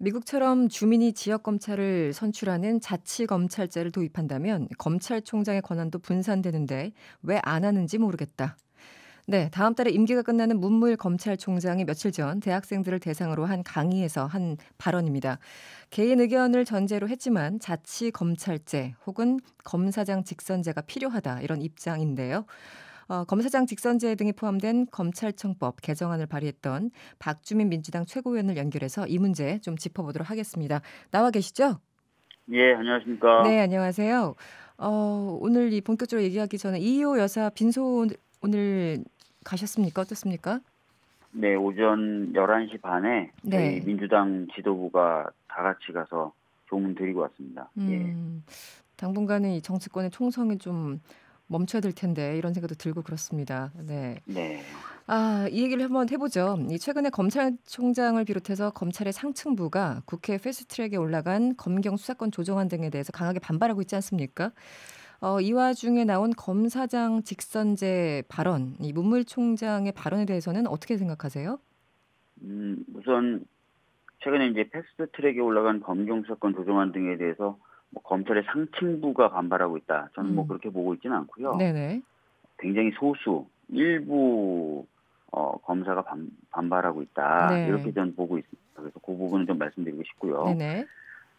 미국처럼 주민이 지역 검찰을 선출하는 자치검찰제를 도입한다면 검찰총장의 권한도 분산되는데 왜 안 하는지 모르겠다. 네, 다음 달에 임기가 끝나는 문무일 검찰총장이 며칠 전 대학생들을 대상으로 한 강의에서 한 발언입니다. 개인 의견을 전제로 했지만 자치검찰제 혹은 검사장 직선제가 필요하다 이런 입장인데요. 검사장 직선제 등이 포함된 검찰청법 개정안을 발의했던 박주민 민주당 최고위원을 연결해서 이 문제 좀 짚어보도록 하겠습니다. 나와 계시죠? 예, 안녕하십니까. 네, 안녕하세요. 오늘 이 본격적으로 얘기하기 전에 이호 여사 빈소 오늘 가셨습니까? 어떻습니까? 네, 오전 11시 반에 저희 네. 민주당 지도부가 다 같이 가서 조문 드리고 왔습니다. 예. 음, 당분간은 이 정치권의 총성이 좀 멈춰야 될 텐데 이런 생각도 들고 그렇습니다. 네. 네. 이 얘기를 한번 해보죠. 이 최근에 검찰총장을 비롯해서 검찰의 상층부가 국회 패스트트랙에 올라간 검경 수사권 조정안 등에 대해서 강하게 반발하고 있지 않습니까? 이 와중에 나온 검사장 직선제 발언, 이 문무일 총장의 발언에 대해서는 어떻게 생각하세요? 우선 최근에 이제 패스트 트랙에 올라간 검경 수사권 조정안 등에 대해서 뭐 검찰의 상층부가 반발하고 있다. 저는 뭐 음, 그렇게 보고 있지는 않고요. 네네. 굉장히 소수, 일부 검사가 반발하고 있다. 이렇게 네. 저는 보고 있습니다. 그래서 그 부분은 좀 말씀드리고 싶고요. 네네.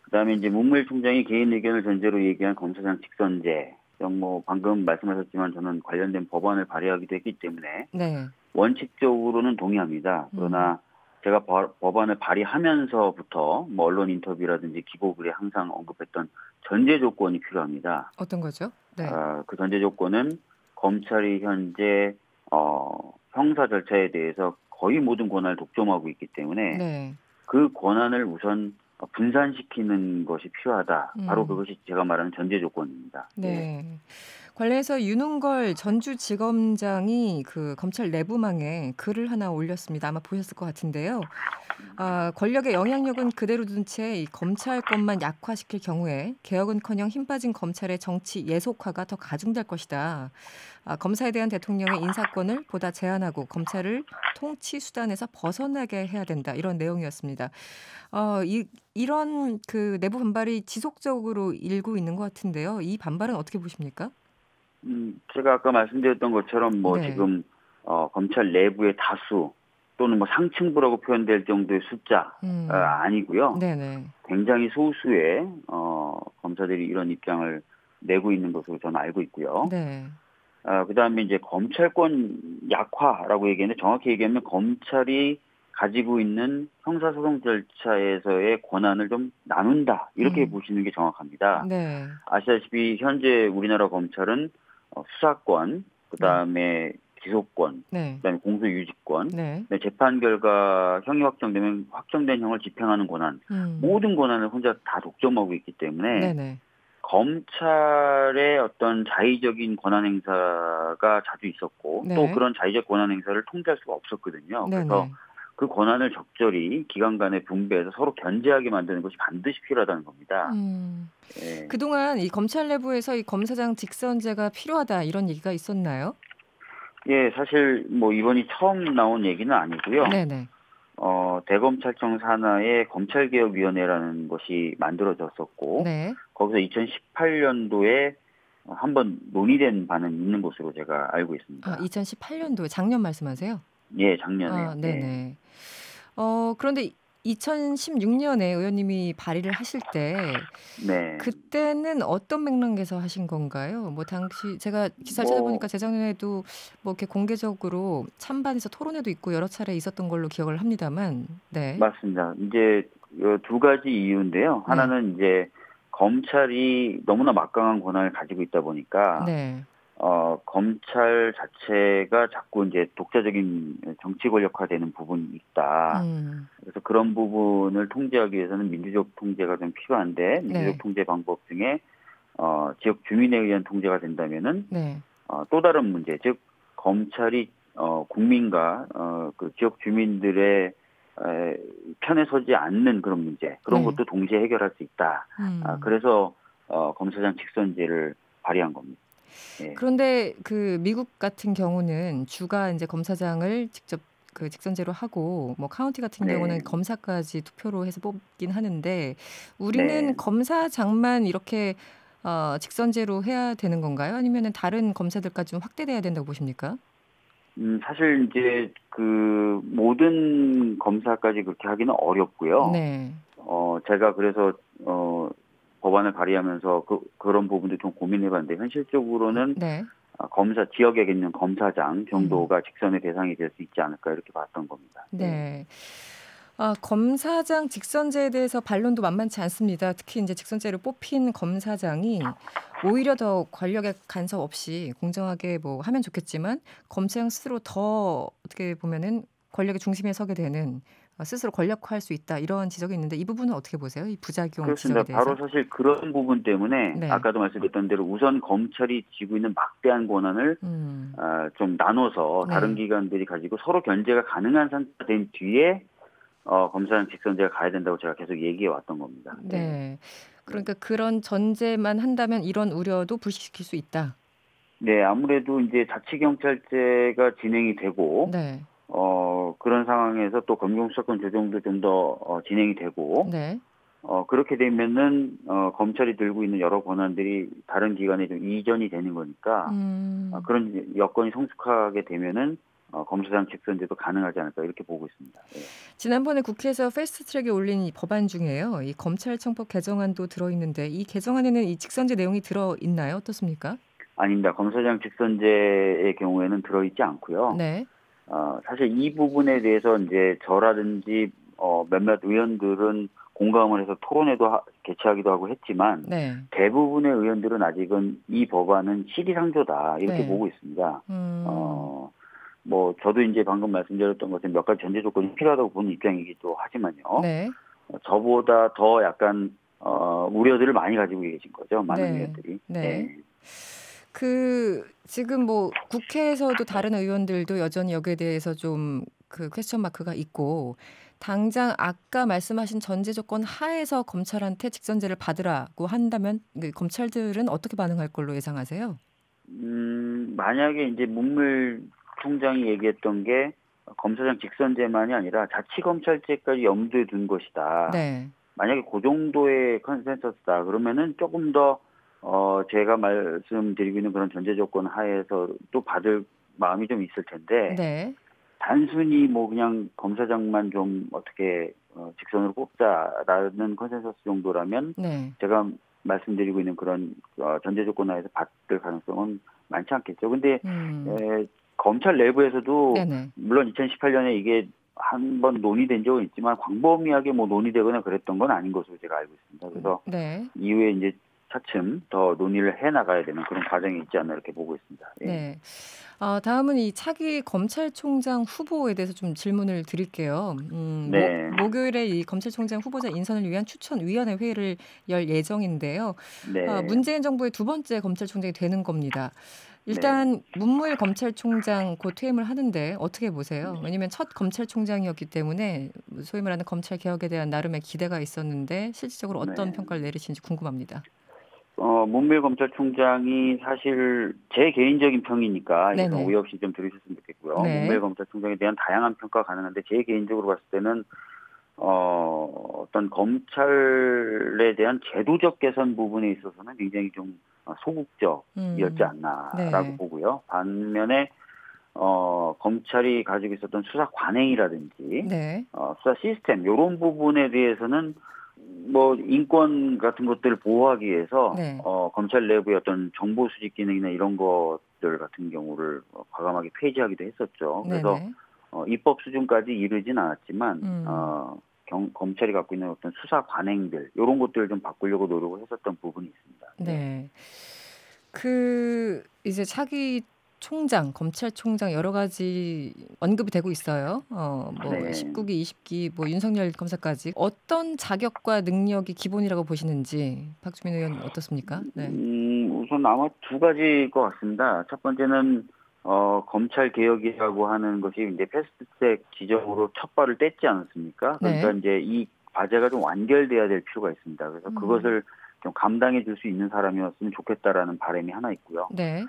그다음에 이제 문무일 총장이 개인 의견을 전제로 얘기한 검사장 직선제, 뭐 방금 말씀하셨지만 저는 관련된 법안을 발의하기도 했기 때문에 네. 원칙적으로는 동의합니다. 음, 그러나 제가 법안을 발의하면서부터 뭐 언론 인터뷰라든지 기고글에 항상 언급했던 전제 조건이 필요합니다. 어떤 거죠? 네. 그 전제 조건은 검찰이 현재 형사 절차에 대해서 거의 모든 권한을 독점하고 있기 때문에 네. 그 권한을 우선 분산시키는 것이 필요하다. 바로 음, 그것이 제가 말하는 전제 조건입니다. 예. 네. 관련해서 윤은걸 전주지검장이 그 검찰 내부망에 글을 하나 올렸습니다. 아마 보셨을 것 같은데요. 권력의 영향력은 그대로 둔 채 이 검찰권만 약화시킬 경우에 개혁은커녕 힘 빠진 검찰의 정치 예속화가 더 가중될 것이다. 검사에 대한 대통령의 인사권을 보다 제한하고 검찰을 통치 수단에서 벗어나게 해야 된다. 이런 내용이었습니다. 이런 그 내부 반발이 지속적으로 일고 있는 것 같은데요. 이 반발은 어떻게 보십니까? 제가 아까 말씀드렸던 것처럼 뭐 네. 지금 검찰 내부의 다수 또는 뭐 상층부라고 표현될 정도의 숫자 음. 아니고요. 네네. 굉장히 소수의 검사들이 이런 입장을 내고 있는 것으로 저는 알고 있고요. 네. 그다음에 이제 검찰권 약화라고 얘기했는데 정확히 얘기하면 검찰이 가지고 있는 형사소송 절차에서의 권한을 좀 나눈다 이렇게 음. 보시는 게 정확합니다. 네. 아시다시피 현재 우리나라 검찰은 수사권, 네. 그다음에 기소권, 네. 그다음에 공소유지권, 네. 그다음에 재판 결과 형이 확정되면 확정된 형을 집행하는 권한, 음. 모든 권한을 혼자 다 독점하고 있기 때문에 네네. 검찰의 어떤 자의적인 권한 행사가 자주 있었고 또 네. 그런 자의적 권한 행사를 통제할 수가 없었거든요. 그래서 네네. 그 권한을 적절히 기관 간에 분배해서 서로 견제하게 만드는 것이 반드시 필요하다는 겁니다. 음. 예. 그동안 이 검찰 내부에서 이 검사장 직선제가 필요하다 이런 얘기가 있었나요? 예, 사실 뭐 이번이 처음 나온 얘기는 아니고요. 네네. 대검찰청 산하에 검찰개혁위원회라는 것이 만들어졌었고 네. 거기서 2018년도에 한번 논의된 바는 있는 것으로 제가 알고 있습니다. 2018년도에 작년 말씀하세요? 예, 작년에요. 예. 네네. 그런데 2016년에 의원님이 발의를 하실 때 네. 그때는 어떤 맥락에서 하신 건가요? 뭐 당시 제가 기사를 찾아보니까 뭐 재작년에도 뭐 이렇게 공개적으로 찬반에서 토론회도 있고 여러 차례 있었던 걸로 기억을 합니다만. 네. 맞습니다. 이제 두 가지 이유인데요. 네. 하나는 이제 검찰이 너무나 막강한 권한을 가지고 있다 보니까 네. 검찰 자체가 자꾸 이제 독자적인 정치 권력화되는 부분이 있다. 음. 그래서 그런 부분을 통제하기 위해서는 민주적 통제가 좀 필요한데 민주적 네. 통제 방법 중에 지역 주민에 의한 통제가 된다면은 네. 또 다른 문제, 즉 검찰이 국민과 그 지역 주민들의 편에 서지 않는 그런 문제, 그런 네. 것도 동시에 해결할 수 있다. 음. 그래서 검사장 직선제를 발의한 겁니다. 예. 그런데 그 미국 같은 경우는 주가 이제 검사장을 직접 그 직선제로 하고 뭐 카운티 같은 네. 경우는 검사까지 투표로 해서 뽑긴 하는데 네. 우리는 검사장만 이렇게 직선제로 해야 되는 건가요? 아니면은 다른 검사들까지 좀 확대돼야 된다고 보십니까? 사실 이제 그 모든 검사까지 그렇게 하기는 어렵고요. 네. 제가 그래서 법안을 발의하면서 그런 부분도 좀 고민해 봤는데 현실적으로는 네. 검사 지역에 있는 검사장 음. 정도가 직선의 대상이 될 수 있지 않을까 이렇게 봤던 겁니다. 네. 네. 검사장 직선제에 대해서 반론도 만만치 않습니다. 특히 이제 직선제로 뽑힌 검사장이 오히려 더 권력의 간섭 없이 공정하게 뭐 하면 좋겠지만 검사장 스스로 더 어떻게 보면은 권력의 중심에 서게 되는 스스로 권력화할 수 있다 이런 지적이 있는데 이 부분은 어떻게 보세요? 이 부작용 그렇습니다. 지적에 바로 대해서? 사실 그런 부분 때문에 네. 아까도 말씀드렸던 대로 우선 검찰이 쥐고 있는 막대한 권한을 음. 좀 나눠서 다른 네. 기관들이 가지고 서로 견제가 가능한 상태가 된 뒤에 검사장 직선제가 가야 된다고 제가 계속 얘기해 왔던 겁니다. 네. 네. 네. 그러니까 그런 전제만 한다면 이런 우려도 불식시킬 수 있다. 네, 아무래도 이제 자치경찰제가 진행이 되고, 네. 그런 상황에서 또 검경수사권 조정도 좀 더 진행이 되고, 네. 그렇게 되면은 검찰이 들고 있는 여러 권한들이 다른 기관에 좀 이전이 되는 거니까 음. 그런 여건이 성숙하게 되면은 검사장 직선제도 가능하지 않을까 이렇게 보고 있습니다. 예. 지난번에 국회에서 패스트트랙에 올린 이 법안 중에요. 이 검찰청법 개정안도 들어있는데 이 개정안에는 이 직선제 내용이 들어있나요? 어떻습니까? 아닙니다. 검사장 직선제의 경우에는 들어있지 않고요. 네. 사실 이 부분에 대해서 이제 저라든지 몇몇 의원들은 공감을 해서 토론회도 개최하기도 하고 했지만 네. 대부분의 의원들은 아직은 이 법안은 시기상조다 이렇게 네. 보고 있습니다. 음. 뭐 저도 이제 방금 말씀드렸던 것은 몇 가지 전제 조건이 필요하다고 보는 입장이기도 하지만요. 네. 저보다 더 약간 우려들을 많이 가지고 계신 거죠. 많은 네. 의원들이. 네. 예. 지금 뭐 국회에서도 다른 의원들도 여전히 여기에 대해서 좀 그 퀘스천 마크가 있고 당장 아까 말씀하신 전제 조건 하에서 검찰한테 직선제를 받으라고 한다면 검찰들은 어떻게 반응할 걸로 예상하세요? 만약에 이제 문물 총장이 얘기했던 게 검사장 직선제만이 아니라 자치검찰제까지 염두에 둔 것이다. 네. 만약에 그 정도의 컨센서스다. 그러면은 조금 더 제가 말씀드리고 있는 그런 전제 조건 하에서 또 받을 마음이 좀 있을 텐데 네. 단순히 뭐 그냥 검사장만 좀 어떻게 직선으로 뽑자라는 컨센서스 정도라면 네. 제가 말씀드리고 있는 그런 전제 조건 하에서 받을 가능성은 많지 않겠죠. 근데 음. 검찰 내부에서도 네네. 물론 2018년에 이게 한 번 논의된 적은 있지만 광범위하게 뭐 논의되거나 그랬던 건 아닌 것으로 제가 알고 있습니다. 그래서 네. 이후에 이제 차츰 더 논의를 해 나가야 되는 그런 과정이 있지 않나 이렇게 보고 있습니다. 예. 네. 다음은 이 차기 검찰총장 후보에 대해서 좀 질문을 드릴게요. 네. 목요일에 이 검찰총장 후보자 인선을 위한 추천위원회 회의를 열 예정인데요. 네. 문재인 정부의 두 번째 검찰총장이 되는 겁니다. 네. 일단 문무일 검찰총장 곧 퇴임을 하는데 어떻게 보세요? 왜냐하면 첫 검찰총장이었기 때문에 소위 말하는 검찰 개혁에 대한 나름의 기대가 있었는데 실질적으로 어떤 네. 평가를 내리시는지 궁금합니다. 문무일 검찰총장이 사실 제 개인적인 평이니까 이것은 네네. 오해 없이 좀 들으셨으면 좋겠고요. 문무일 네. 검찰총장에 대한 다양한 평가가 가능한데 제 개인적으로 봤을 때는 어떤 검찰에 대한 제도적 개선 부분에 있어서는 굉장히 좀 소극적이었지 않나라고 네. 보고요. 반면에 검찰이 가지고 있었던 수사 관행이라든지 네. 수사 시스템 이런 부분에 대해서는 뭐 인권 같은 것들을 보호하기 위해서 네. 검찰 내부의 어떤 정보 수집 기능이나 이런 것들 같은 경우를 과감하게 폐지하기도 했었죠. 그래서 네네. 입법 수준까지 이르진 않았지만 음. 검찰이 갖고 있는 어떤 수사 관행들 이런 것들을 좀 바꾸려고 노력을 했었던 부분이 있습니다. 예. 네. 이제 차기 총장, 검찰총장 여러 가지 언급이 되고 있어요. 뭐 네. 19기, 20기, 뭐 윤석열 검사까지 어떤 자격과 능력이 기본이라고 보시는지 박주민 의원 어떻습니까? 네. 우선 아마 두 가지일 것 같습니다. 첫 번째는 검찰 개혁이라고 하는 것이 이제 패스트트랙 지정으로 첫 발을 뗐지 않았습니까? 그러니까 네. 이제 이 과제가 좀 완결돼야 될 필요가 있습니다. 그래서 음. 그것을 좀 감당해 줄 수 있는 사람이었으면 좋겠다라는 바람이 하나 있고요. 네.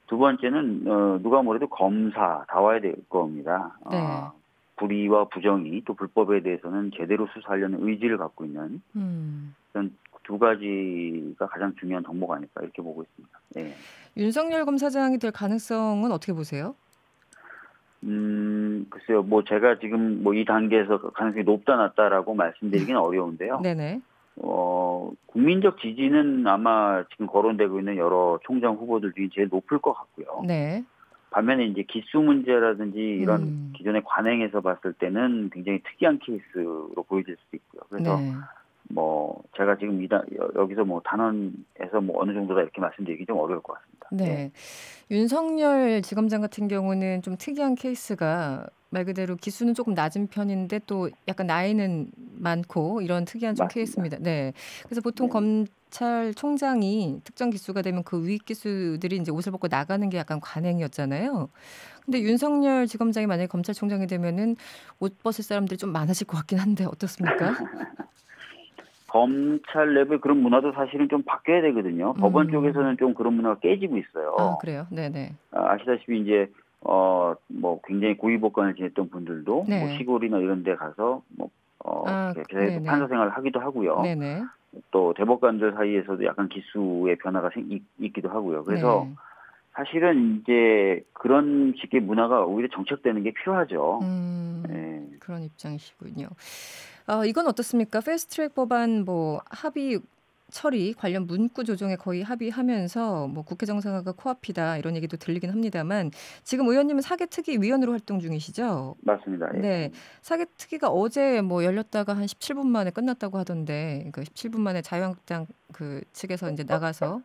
두 번째는 누가 뭐래도 검사다워야 될 겁니다. 네. 불의와 부정의 또 불법에 대해서는 제대로 수사하려는 의지를 갖고 있는 그런 두 가지가 가장 중요한 덕목 아닐까 이렇게 보고 있습니다. 네. 윤석열 검사장이 될 가능성은 어떻게 보세요? 글쎄요. 뭐 제가 지금 뭐 이 단계에서 가능성이 높다 낮다라고 말씀드리기는 어려운데요. 네네. 국민적 지지는 아마 지금 거론되고 있는 여러 총장 후보들 중에 제일 높을 것 같고요. 네. 반면에 이제 기수 문제라든지 이런 기존의 관행에서 봤을 때는 굉장히 특이한 케이스로 보여질 수도 있고요. 그래서 네. 뭐 제가 지금 여기서 뭐 단언해서 뭐 어느 정도다 이렇게 말씀드리기 좀 어려울 것 같습니다. 네. 네. 윤석열 지검장 같은 경우는 좀 특이한 케이스가 말 그대로 기수는 조금 낮은 편인데 또 약간 나이는 많고 이런 특이한 좀 맞습니다. 케이스입니다. 네. 그래서 보통 네. 검찰총장이 특정 기수가 되면 그 위 기수들이 이제 옷을 벗고 나가는 게 약간 관행이었잖아요. 근데 윤석열 지검장이 만약에 검찰총장이 되면은 옷 벗을 사람들이 좀 많아질 것 같긴 한데 어떻습니까? 검찰 내부의 그런 문화도 사실은 좀 바뀌어야 되거든요. 법원 쪽에서는 좀 그런 문화가 깨지고 있어요. 아, 그래요? 네네. 아시다시피 이제 뭐 굉장히 고위법관을 지냈던 분들도 네. 뭐 시골이나 이런 데 가서 뭐 네네. 판사 생활을 하기도 하고요. 네네. 또 대법관들 사이에서도 약간 기수의 변화가 있기도 하고요. 그래서 네. 사실은 이제 그런 식의 문화가 오히려 정착되는 게 필요하죠. 네. 그런 입장이시군요. 이건 어떻습니까? 패스트트랙 법안 뭐 합의 처리 관련 문구 조정에 거의 합의하면서 뭐 국회 정상화가 코앞이다 이런 얘기도 들리긴 합니다만 지금 의원님은 사개특위 위원으로 활동 중이시죠? 맞습니다. 예. 네, 사개특위가 어제 뭐 열렸다가 한 17분 만에 끝났다고 하던데 그 17분 만에 자유한국당 그 측에서 이제 나가서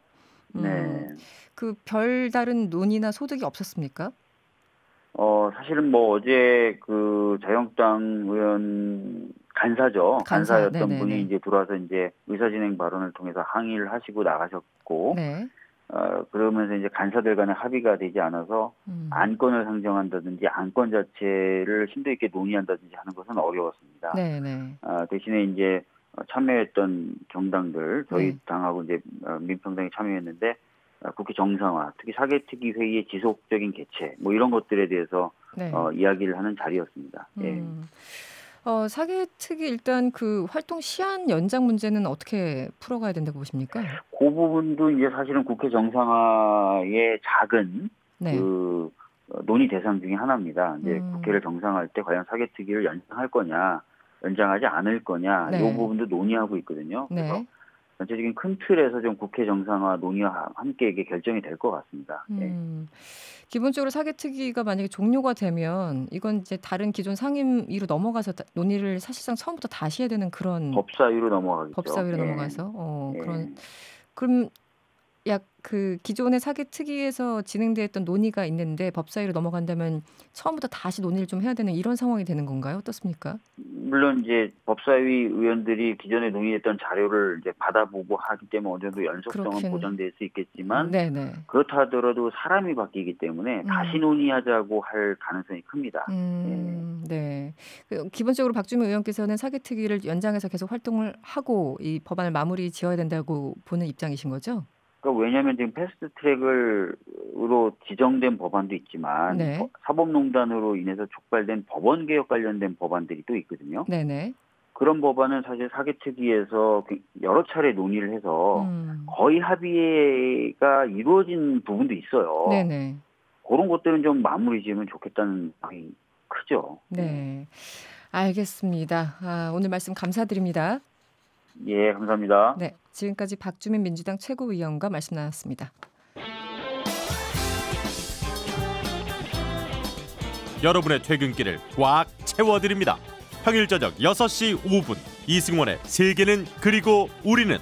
네. 그 별다른 논의나 소득이 없었습니까? 사실은 뭐 어제 그 자유한국당 의원 간사였던 네네네. 분이 이제 들어와서 이제 의사진행 발언을 통해서 항의를 하시고 나가셨고, 네. 그러면서 이제 간사들 간에 합의가 되지 않아서 안건을 상정한다든지 안건 자체를 심도 있게 논의한다든지 하는 것은 어려웠습니다. 네네. 대신에 이제 참여했던 정당들, 저희 네. 당하고 이제 민평당이 참여했는데, 국회 정상화, 특히 사개특위 회의의 지속적인 개최, 뭐 이런 것들에 대해서 네. 이야기를 하는 자리였습니다. 예. 사개특위 일단 그 활동 시한 연장 문제는 어떻게 풀어가야 된다고 보십니까? 그 부분도 이제 사실은 국회 정상화의 작은 네. 그 논의 대상 중에 하나입니다. 이제 국회를 정상화할 때 과연 사개특위를 연장할 거냐, 연장하지 않을 거냐, 네. 이 부분도 논의하고 있거든요. 그래서 네. 전체적인 큰 틀에서 좀 국회 정상화 논의와 함께 이게 결정이 될 것 같습니다. 예. 기본적으로 사개특위가 만약에 종료가 되면 이건 이제 다른 기존 상임위로 넘어가서 논의를 사실상 처음부터 다시 해야 되는 그런 법사위로 넘어가겠죠. 법사위로 예. 넘어가서 예. 그럼 그 기존의 사개특위에서 진행되었던 논의가 있는데 법사위로 넘어간다면 처음부터 다시 논의를 좀 해야 되는 이런 상황이 되는 건가요? 어떻습니까? 물론 이제 법사위 의원들이 기존에 논의했던 자료를 이제 받아보고 하기 때문에 어느 정도 연속성은 보장될 수 있겠지만 네네. 그렇다 하더라도 사람이 바뀌기 때문에 다시 논의하자고 할 가능성이 큽니다. 네. 기본적으로 박주민 의원께서는 사개특위를 연장해서 계속 활동을 하고 이 법안을 마무리 지어야 된다고 보는 입장이신 거죠? 그러니까 왜냐하면 지금 패스트트랙으로 지정된 법안도 있지만 네. 사법농단으로 인해서 촉발된 법원 개혁 관련된 법안들이 또 있거든요. 네네. 그런 법안은 사실 사개특위에서 여러 차례 논의를 해서 거의 합의가 이루어진 부분도 있어요. 네네. 그런 것들은 좀 마무리 지으면 좋겠다는 마음이 크죠. 네. 알겠습니다. 오늘 말씀 감사드립니다. 예, 감사합니다. 네, 지금까지 박주민 민주당 최고위원과 말씀 나눴습니다. 여러분의 퇴근길을 꽉 채워드립니다. 평일 저녁 6시 5분 이승원의 세계는 그리고 우리는